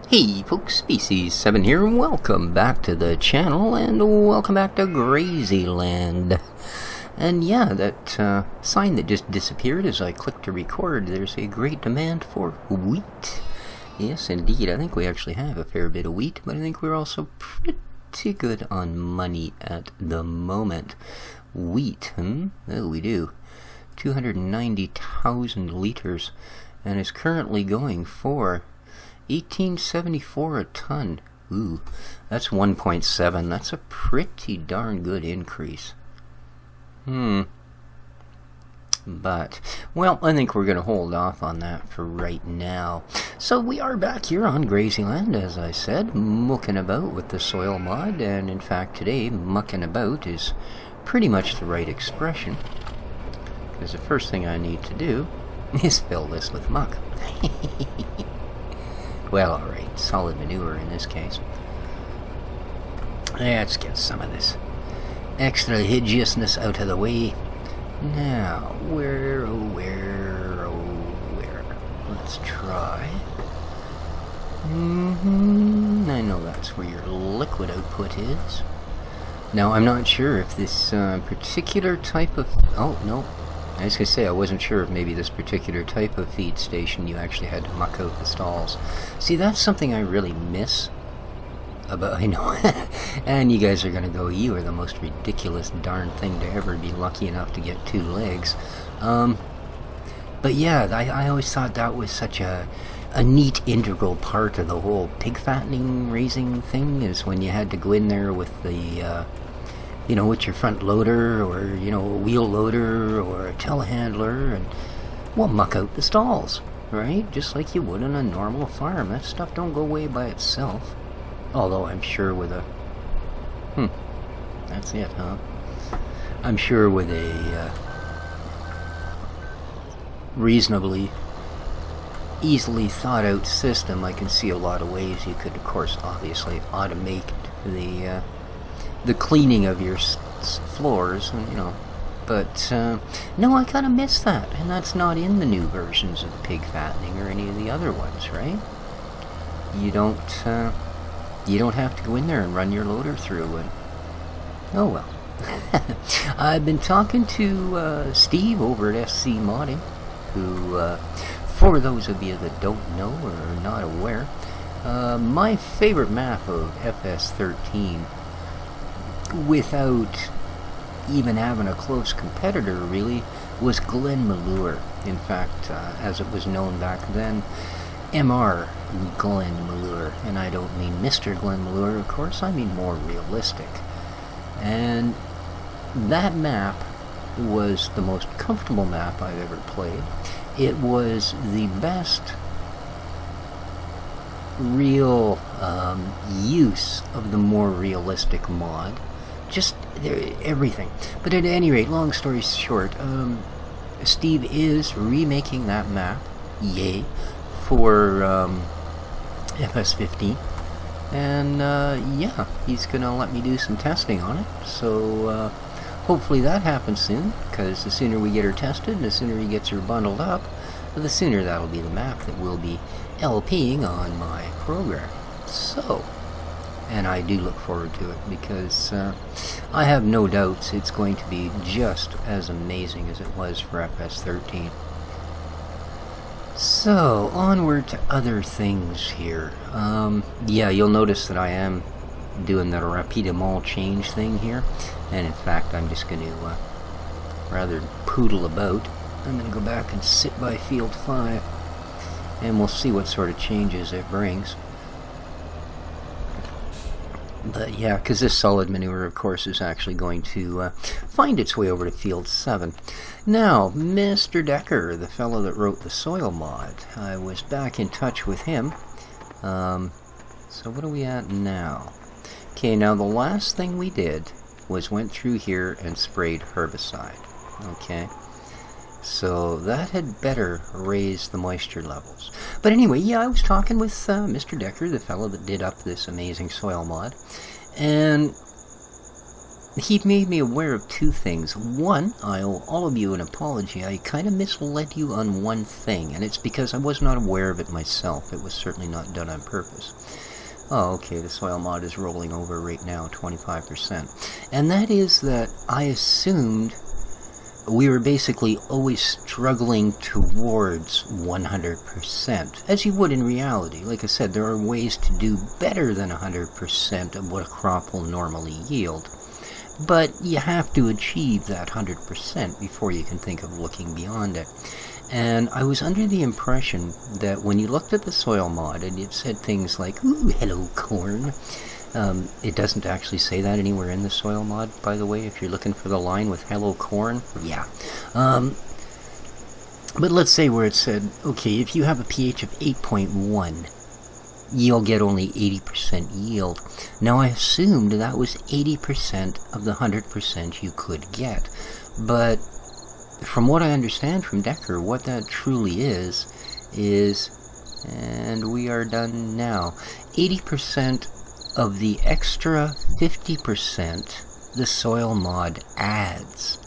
Hey folks, Species 7 here, and welcome back to the channel, and welcome back to Grazyland. And yeah, that sign that just disappeared as I clicked to record, there's a great demand for wheat. Yes, indeed, I think we actually have a fair bit of wheat, but I think we're also pretty good on money at the moment. Wheat, Oh, we do. 290,000 liters, and is currently going for 1874 a ton. Ooh, that's 1.7. That's a pretty darn good increase. But, well, I think we're going to hold off on that for right now. So we are back here on Grazyland, as I said, mucking about with the soil mod, and in fact today, mucking about is pretty much the right expression, because the first thing I need to do is fill this with muck. Well, alright, solid manure in this case. Let's get some of this extra hideousness out of the way. Now, where? Let's try. I know that's where your liquid output is. Now, I'm not sure if this particular type of... Oh, no. I was going to say, I wasn't sure if maybe this particular type of feed station you actually had to muck out the stalls. See, that's something I really miss about, I know. And you guys are going to go, you are the most ridiculous darn thing to ever be lucky enough to get 2 legs. But yeah, I always thought that was such a neat integral part of the whole pig fattening raising thing, is when you had to go in there with the... you know, with your front loader, or, you know, a wheel loader, or a telehandler, and, well, muck out the stalls, right? Just like you would on a normal farm. That stuff don't go away by itself. Although I'm sure with a... that's it, huh? I'm sure with a reasonably easily thought out system, I can see a lot of ways you could, of course, obviously automate the cleaning of your floors, and, you know, but no, I kind of miss that, and that's not in the new versions of the pig fattening or any of the other ones, right? You don't have to go in there and run your loader through, and oh well. I've been talking to Steve over at SC Modding, who, for those of you that don't know or are not aware, my favorite map of FS13, without even having a close competitor, really, was Glen Malure. In fact, as it was known back then, MR Glen Malure. And I don't mean Mr. Glen Malure, of course, I mean more realistic. And that map was the most comfortable map I've ever played. It was the best real use of the more realistic mod. Just everything. But at any rate, long story short, Steve is remaking that map, yay, for FS15. And yeah, he's gonna let me do some testing on it. So hopefully that happens soon, because the sooner we get her tested and the sooner he gets her bundled up, the sooner that'll be the map that will be LPing on my program. So, and I do look forward to it, because I have no doubts it's going to be just as amazing as it was for FS13. So, onward to other things here. Yeah, you'll notice that I am doing the rapidement change thing here, and in fact I'm just going to rather poodle about. I'm going to go back and sit by field 5, and we'll see what sort of changes it brings. But yeah, because this solid manure, of course, is actually going to find its way over to field 7. Now, Mr. Decker, the fellow that wrote the soil mod, I was back in touch with him. So what are we at now? Okay, now the last thing we did was went through here and sprayed herbicide. Okay, so that had better raise the moisture levels. But anyway, yeah, I was talking with Mr. Decker, the fellow that did up this amazing soil mod, and he made me aware of two things. One, I owe all of you an apology. I kind of misled you on one thing, and it's because I was not aware of it myself. It was certainly not done on purpose. Oh, okay, the soil mod is rolling over right now, 25%. And that is that I assumed we were basically always struggling towards 100%, as you would in reality. Like I said, there are ways to do better than 100% of what a crop will normally yield. But you have to achieve that 100% before you can think of looking beyond it. And I was under the impression that when you looked at the soil mod and it said things like, "Ooh, hello corn," it doesn't actually say that anywhere in the soil mod, by the way, if you're looking for the line with "hello corn." Yeah. But let's say where it said, okay, if you have a pH of 8.1, you'll get only 80% yield. Now I assumed that was 80% of the 100% you could get. But from what I understand from Decker, what that truly is, and we are done now, 80% of the extra 50% the soil mod adds.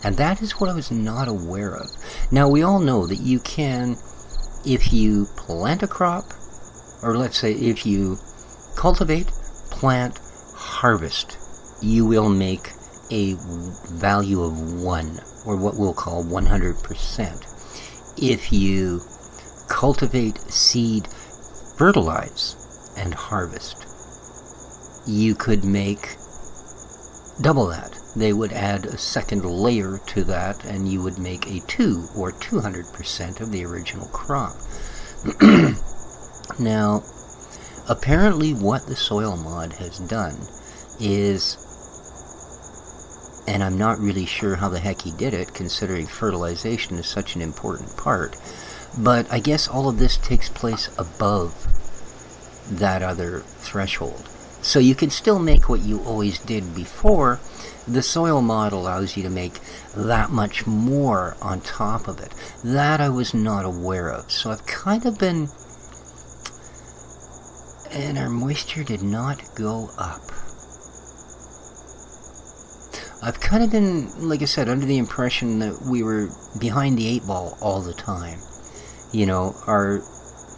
And that is what I was not aware of. Now, we all know that you can, if you plant a crop, or let's say if you cultivate, plant, harvest, you will make a value of 1, or what we'll call 100%. If you cultivate, seed, fertilize, and harvest, you could make double that. They would add a second layer to that, and you would make a 2 or 200% of the original crop. Now, apparently what the soil mod has done is, and I'm not really sure how the heck he did it, considering fertilization is such an important part, but I guess all of this takes place above that other threshold. So you can still make what you always did before. The soil mod allows you to make that much more on top of it. That I was not aware of. So I've kind of been... And our moisture did not go up. I've kind of been, like I said, under the impression that we were behind the 8 ball all the time. You know, our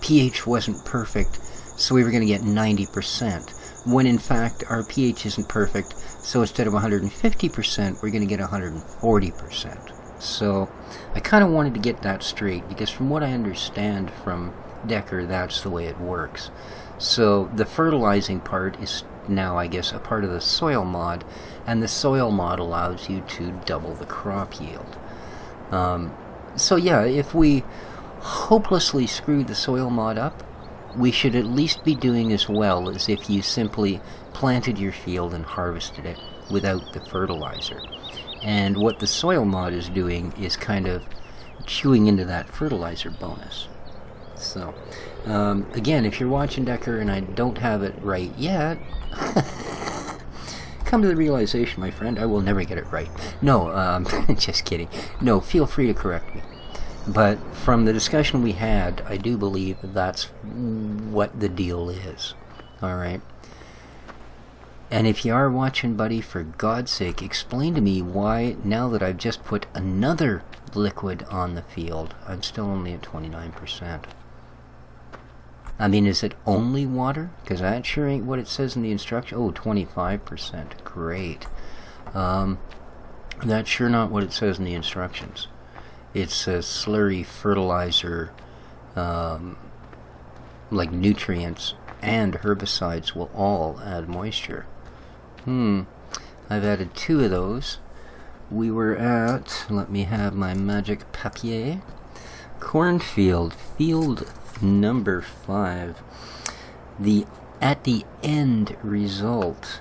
pH wasn't perfect, so we were going to get 90%. When in fact our pH isn't perfect, so instead of 150%, we're going to get 140%. So I kind of wanted to get that straight, because from what I understand from Decker, that's the way it works. So the fertilizing part is now, I guess, a part of the soil mod, and the soil mod allows you to double the crop yield. So yeah, if we hopelessly screw the soil mod up, we should at least be doing as well as if you simply planted your field and harvested it without the fertilizer. And what the soil mod is doing is kind of chewing into that fertilizer bonus. So, again, if you're watching Decker and I don't have it right yet, come to the realization, my friend, I will never get it right. No, just kidding. No, feel free to correct me. But from the discussion we had, I do believe that's what the deal is. Alright? And if you are watching, buddy, for God's sake, explain to me why, now that I've just put another liquid on the field, I'm still only at 29%. I mean, is it only water? Because that sure ain't what it says in the instruction. Oh, 25%. Great. That's sure not what it says in the instructions. It's a slurry fertilizer, like nutrients and herbicides will all add moisture. I've added 2 of those. We were at, let me have my magic papier, cornfield, field number 5. At the end result,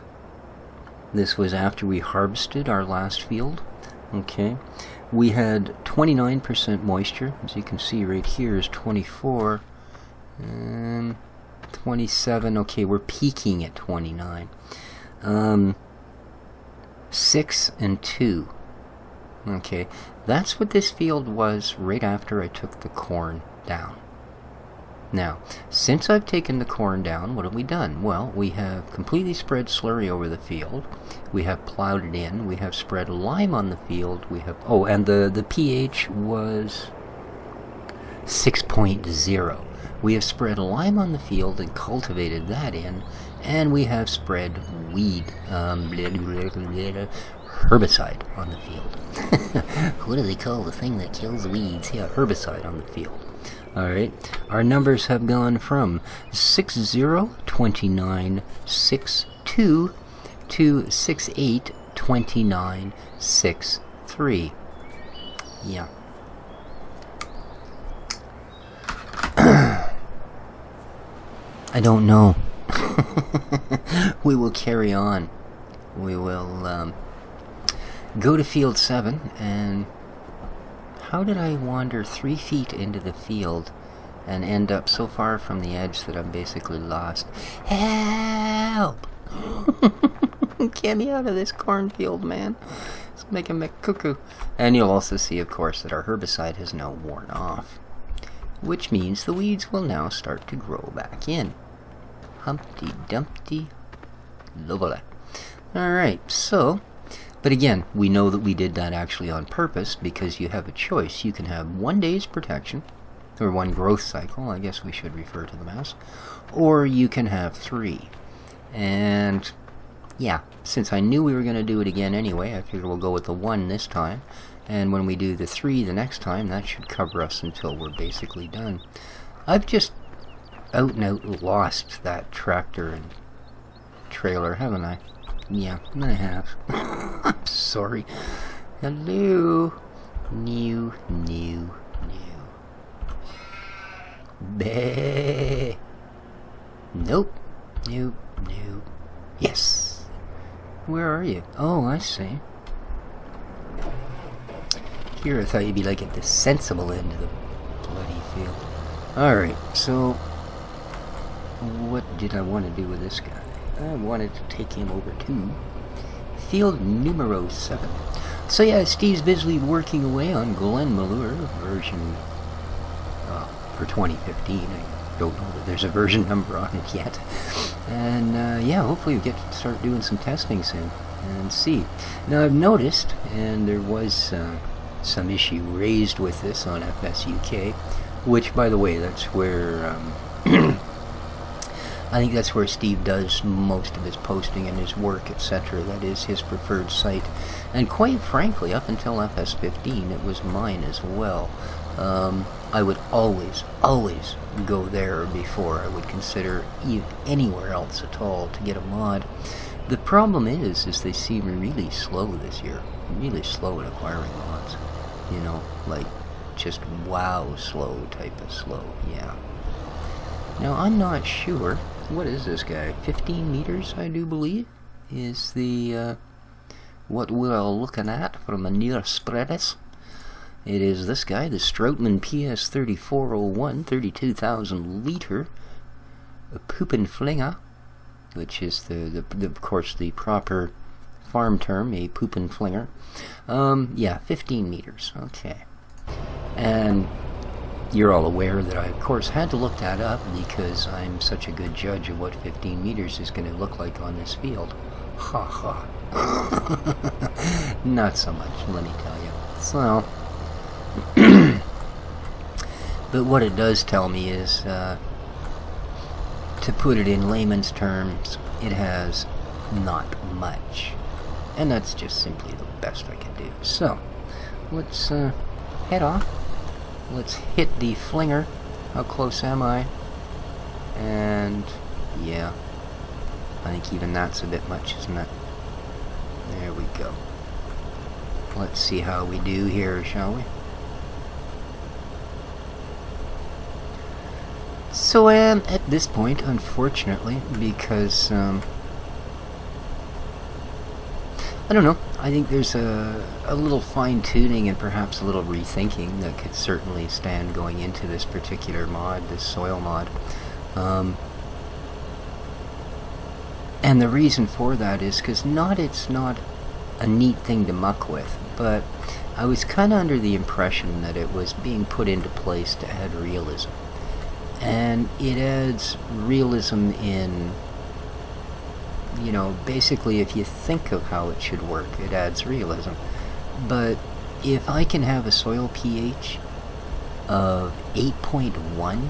this was after we harvested our last field. Okay. We had 29% moisture. As you can see right here is 24 and 27. Okay, we're peaking at 29. 6 and 2. Okay, that's what this field was right after I took the corn down. Now, since I've taken the corn down, what have we done? Well, we have completely spread slurry over the field. We have plowed it in. We have spread lime on the field. We have... Oh, and the pH was 6.0. We have spread lime on the field and cultivated that in. And we have spread weed, herbicide on the field. What do they call the thing that kills weeds? Yeah, herbicide on the field. Alright, our numbers have gone from 60, 29, 62 to 68, 29, 63. Yeah. I don't know. We will carry on. We will go to field 7, and how did I wander 3 feet into the field and end up so far from the edge that I'm basically lost? Help! Get me out of this cornfield, man. It's making me cuckoo. And you'll also see, of course, that our herbicide has now worn off, which means the weeds will now start to grow back in. Humpty Dumpty Lovely. Alright, so... But again, we know that we did that actually on purpose, because you have a choice. You can have 1 day's protection, or 1 growth cycle, I guess we should refer to them as, or you can have 3. And yeah, since I knew we were going to do it again anyway, I figured we'll go with the 1 this time, and when we do the 3 the next time, that should cover us until we're basically done. I've just out and out lost that tractor and trailer, haven't I? Yeah, I have. I'm sorry. Hello. New. Bah. Nope. Nope. Yes. Where are you? Oh, I see. Here, I thought you'd be like at the sensible end of the bloody field. Alright, so what did I want to do with this guy? I wanted to take him over to field numero 7. So yeah, Steve's busily working away on Glen Malure version for 2015. I don't know that there's a version number on it yet. And yeah, hopefully we get to start doing some testing soon and see. Now I've noticed, and there was some issue raised with this on FSUK, which, by the way, that's where I think that's where Steve does most of his posting and his work, etc. That is his preferred site. And quite frankly, up until FS15, it was mine as well. I would always go there before I would consider anywhere else at all to get a mod. The problem is they seem really slow this year. Really slow at acquiring mods. You know, like just wow slow type of slow, yeah. Now, I'm not sure. What is this guy? 15 meters, I do believe, is the what we're looking at from a near spreaders. It is this guy, the Stroutman PS3401, 32,000 liter, a poopin' flinger, which is the of course the proper farm term, a poopin' flinger. Yeah, 15 meters. Okay, and you're all aware that I, of course, had to look that up because I'm such a good judge of what 15 meters is going to look like on this field. Ha ha. Not so much, let me tell you. So, but what it does tell me is, to put it in layman's terms, it has not much. And that's just simply the best I can do. So, let's head off. Let's hit the flinger. How close am I? And yeah, I think even that's a bit much, isn't it? There we go. Let's see how we do here, shall we? So I am at this point, unfortunately, because I don't know. I think there's a little fine-tuning and perhaps a little rethinking that could certainly stand going into this particular mod, this soil mod. And the reason for that is because it's not a neat thing to muck with, but I was kind of under the impression that it was being put into place to add realism. And it adds realism in, you know, basically if you think of how it should work, it adds realism. But if I can have a soil pH of 8.1,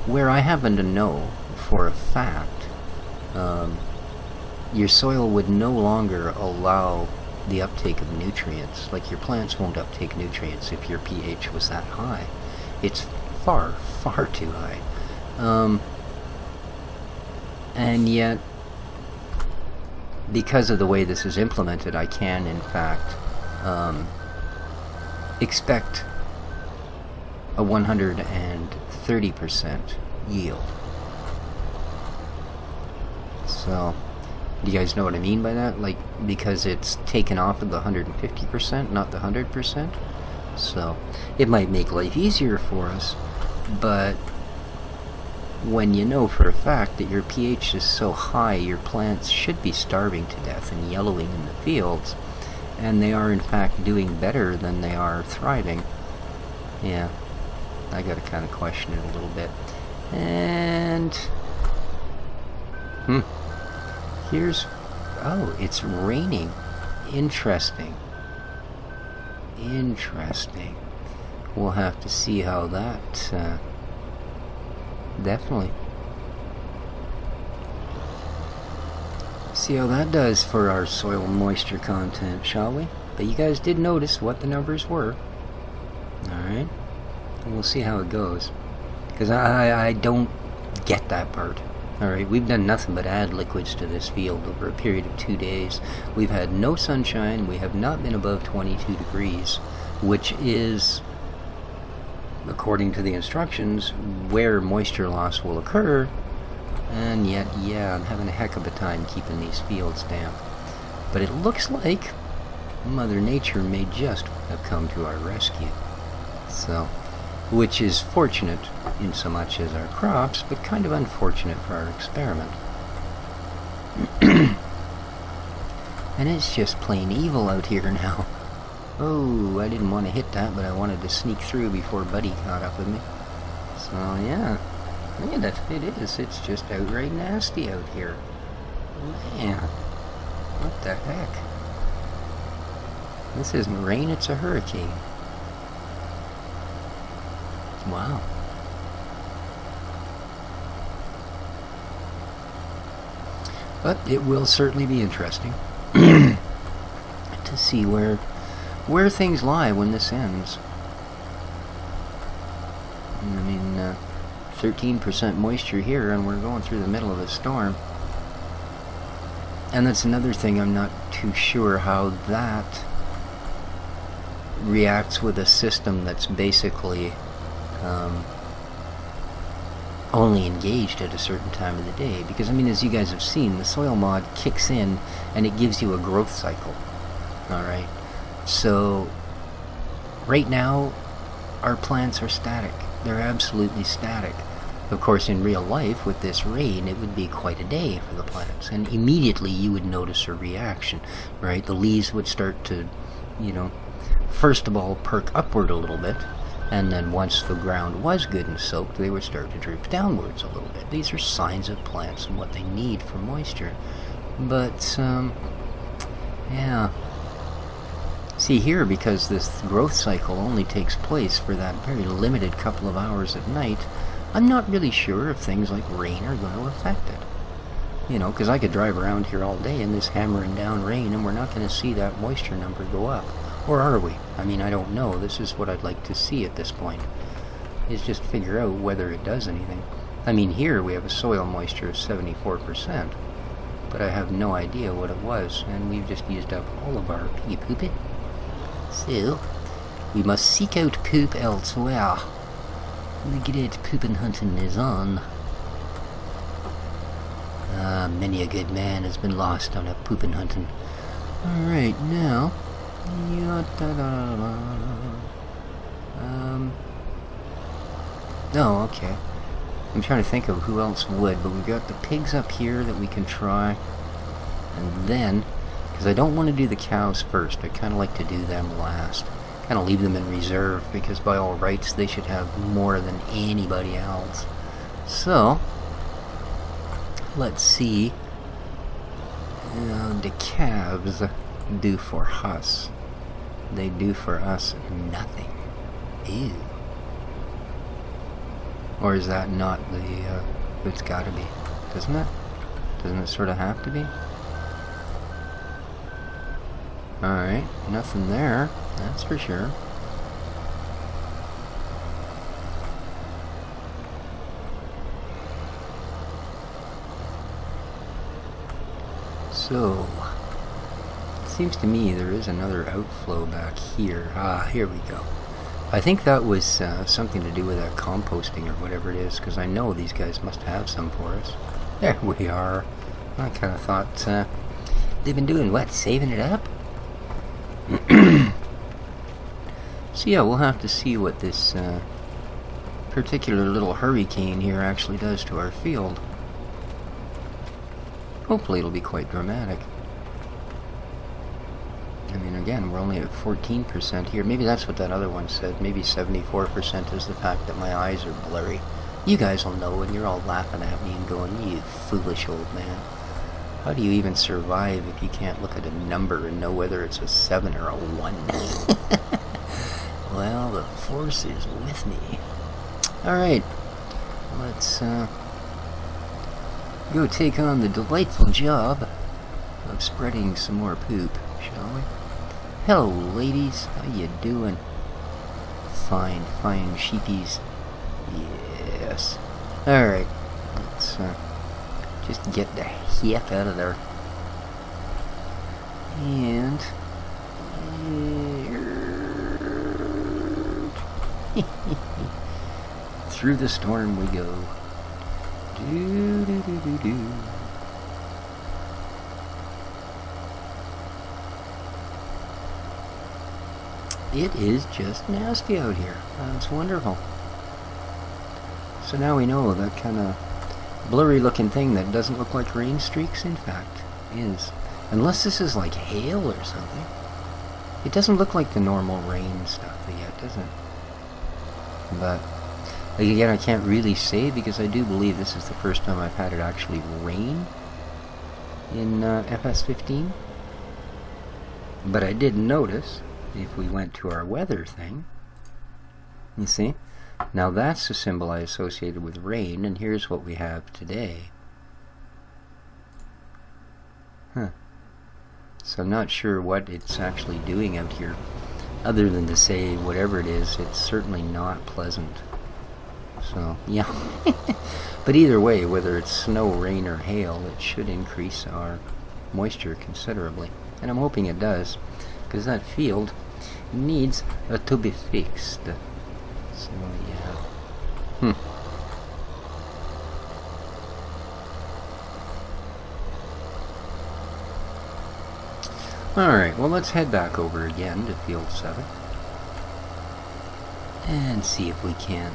where I happen to know for a fact your soil would no longer allow the uptake of nutrients. Like, your plants won't uptake nutrients if your pH was that high. It's far, far too high. And yet, because of the way this is implemented, I can, in fact, expect a 130% yield. So, do you guys know what I mean by that? Like, because it's taken off of the 150%, not the 100%. So, it might make life easier for us, but when you know for a fact that your pH is so high, your plants should be starving to death and yellowing in the fields, and they are in fact doing better than they are thriving. Yeah, I gotta kind of question it a little bit. And here's, oh, it's raining. Interesting. We'll have to see how that definitely see how that does for our soil moisture content, shall we? But you guys did notice what the numbers were. Alright, and we'll see how it goes, because I don't get that part. Alright, we've done nothing but add liquids to this field over a period of 2 days. We've had no sunshine. We have not been above 22 degrees, which is, according to the instructions, where moisture loss will occur. And yet, yeah, I'm having a heck of a time keeping these fields damp. But it looks like Mother Nature may just have come to our rescue. So, which is fortunate in so much as our crops, but kind of unfortunate for our experiment. And it's just plain evil out here now. Oh, I didn't want to hit that, but I wanted to sneak through before Buddy caught up with me. So, yeah. Look at it. It is. It's just outright nasty out here. Man. What the heck? This isn't rain, it's a hurricane. Wow. But it will certainly be interesting to see where things lie when this ends. I mean, 13% moisture here, and we're going through the middle of a storm. And that's another thing, I'm not too sure how that reacts with a system that's basically only engaged at a certain time of the day. Because, I mean, as you guys have seen, the soil mod kicks in and it gives you a growth cycle. Alright? So, right now, our plants are static. They're absolutely static. Of course, in real life, with this rain, it would be quite a day for the plants. And immediately you would notice a reaction, right? The leaves would start to, you know, first of all, perk upward a little bit. And then once the ground was good and soaked, they would start to droop downwards a little bit. These are signs of plants and what they need for moisture. But, yeah. See here, because this growth cycle only takes place for that very limited couple of hours at night, I'm not really sure if things like rain are going to affect it. You know, because I could drive around here all day in this hammering down rain and we're not going to see that moisture number go up. Or are we? I mean, I don't know. This is what I'd like to see at this point, is just figure out whether it does anything. I mean, here we have a soil moisture of 74%, but I have no idea what it was, and we've just used up all of our poop. So, we must seek out poop elsewhere. The great poopin' hunting is on. Many a good man has been lost on a poopin' hunting. Alright, now... Oh, okay. I'm trying to think of who else would, but we've got the pigs up here that we can try. And then, because I don't want to do the cows first, I kind of like to do them last. Kind of leave them in reserve, because by all rights they should have more than anybody else. So, let's see the calves do for us. They do for us nothing. Ew. Or is that not the, it's gotta be, doesn't it? Doesn't it sort of have to be? Alright, nothing there, that's for sure. So, it seems to me there is another outflow back here. Ah, here we go. I think that was something to do with that composting or whatever it is, because I know these guys must have some for us. There we are. I kind of thought they've been doing what? Saving it up? So yeah, we'll have to see what this particular little hurricane here actually does to our field. Hopefully it'll be quite dramatic. I mean, again, we're only at 14% here. Maybe that's what that other one said. Maybe 74% is the fact that my eyes are blurry. You guys will know, and you're all laughing at me and going, you foolish old man. How do you even survive if you can't look at a number and know whether it's a 7 or a 1? Well, the force is with me. Alright, let's go take on the delightful job of spreading some more poop, shall we? Hello, ladies. How you doing? Fine, fine sheepies. Yes. Alright, let's just get the heck out of there. And through the storm we go. Do do do do do. It is just nasty out here. That's wonderful. So now we know that kind of blurry looking thing that doesn't look like rain streaks, in fact, is. Unless this is like hail or something. It doesn't look like the normal rain stuff yet, does it? But, like, again, I can't really say because I do believe this is the first time I've had it actually rain in FS15. But I did notice, if we went to our weather thing, you see? Now that's the symbol I associated with rain, and here's what we have today. Huh. So I'm not sure what it's actually doing out here, other than to say whatever it is, it's certainly not pleasant. So, yeah. But either way, whether it's snow, rain, or hail, it should increase our moisture considerably. And I'm hoping it does, because that field needs to be fixed. So, yeah. Alright, well, let's head back over again to field 7. And see if we can't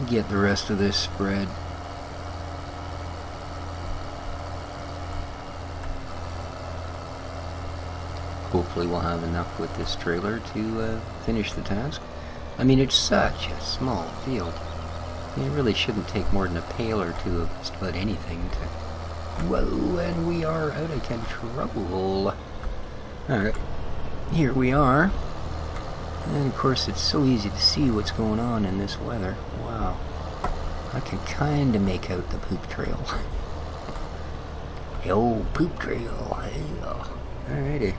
get the rest of this spread. Hopefully we'll have enough with this trailer to finish the task. I mean, it's such a small field. It really shouldn't take more than a pail or two of just about anything to... Whoa, and we are out of control. Alright, here we are. And of course it's so easy to see what's going on in this weather. Wow. I can kinda make out the poop trail. The old poop trail. Alrighty.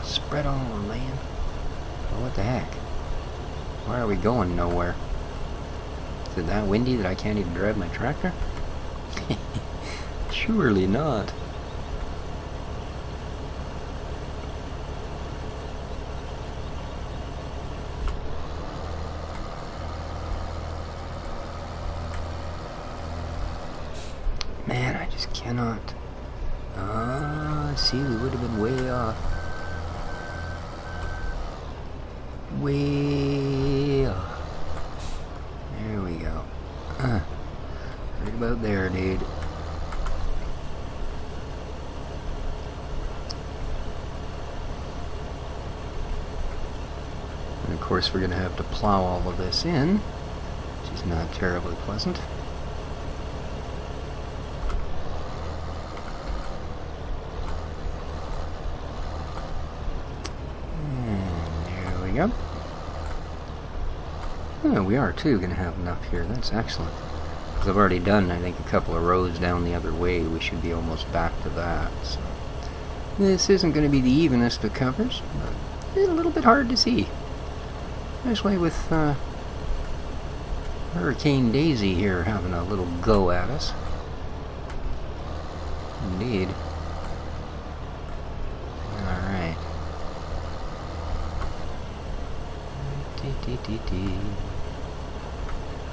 Spread on, man. Well, what the heck? Why are we going nowhere? Is it that windy that I can't even drive my tractor? Surely not. Man, I just cannot. See, we would have been way off. Way off. There we go. Right about there, dude. And of course, we're going to have to plow all of this in, which is not terribly pleasant. And there we go. Oh, we are too going to have enough here. That's excellent. Because I've already done, I think, a couple of rows down the other way. We should be almost back to that. So this isn't going to be the evenest of covers, but it's a little bit hard to see. Especially with Hurricane Daisy here having a little go at us. Indeed. Alright.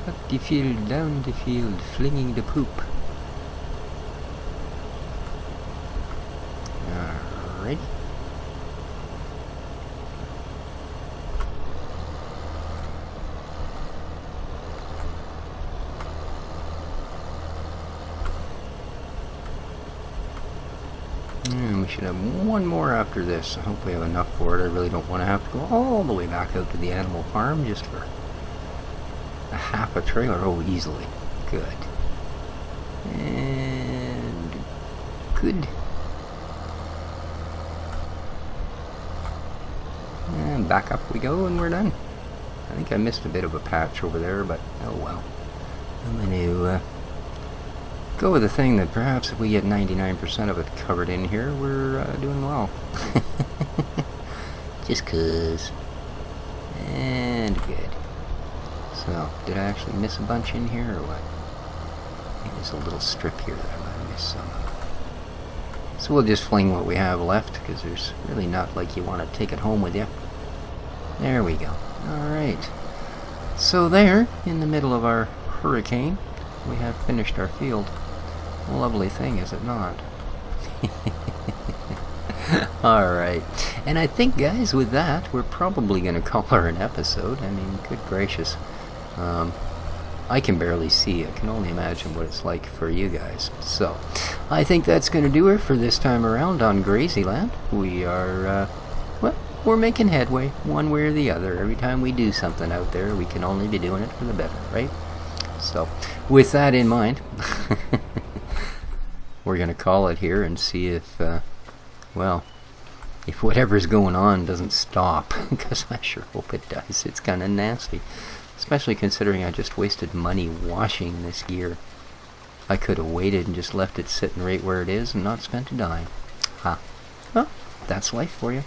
Up the field, down the field, flinging the poop. Alright. And we should have one more after this. I hope we have enough for it. I really don't want to have to go all the way back out to the animal farm just for a half a trailer. Oh, easily. Good. And good. And back up we go, and we're done. I think I missed a bit of a patch over there, but oh well. I'm going to go with the thing that perhaps if we get 99% of it covered in here, we're doing well. Just 'cause. And good. So, did I actually miss a bunch in here, or what? I think there's a little strip here that I might have missed some of. So we'll just fling what we have left, because there's really not like you want to take it home with you. There we go. Alright. So there, in the middle of our hurricane, we have finished our field. A lovely thing, is it not? Alright. And I think, guys, with that, we're probably going to call her an episode. I mean, good gracious. I can barely see. I can only imagine what it's like for you guys. So, I think that's going to do it for this time around on Grazyland. We are, well, we're making headway, one way or the other. Every time we do something out there, we can only be doing it for the better, right? So, with that in mind, we're going to call it here and see if, well, if whatever's going on doesn't stop, because I sure hope it does. It's kind of nasty, especially considering I just wasted money washing this gear. I could have waited and just left it sitting right where it is and not spent a dime. Huh. Well, that's life for you.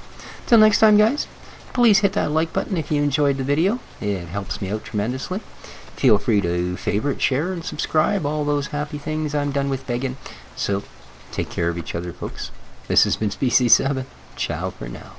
Till next time, guys, please hit that like button if you enjoyed the video. It helps me out tremendously. Feel free to favorite, share, and subscribe. All those happy things I'm done with begging. So, take care of each other, folks. This has been Species 7. Ciao for now.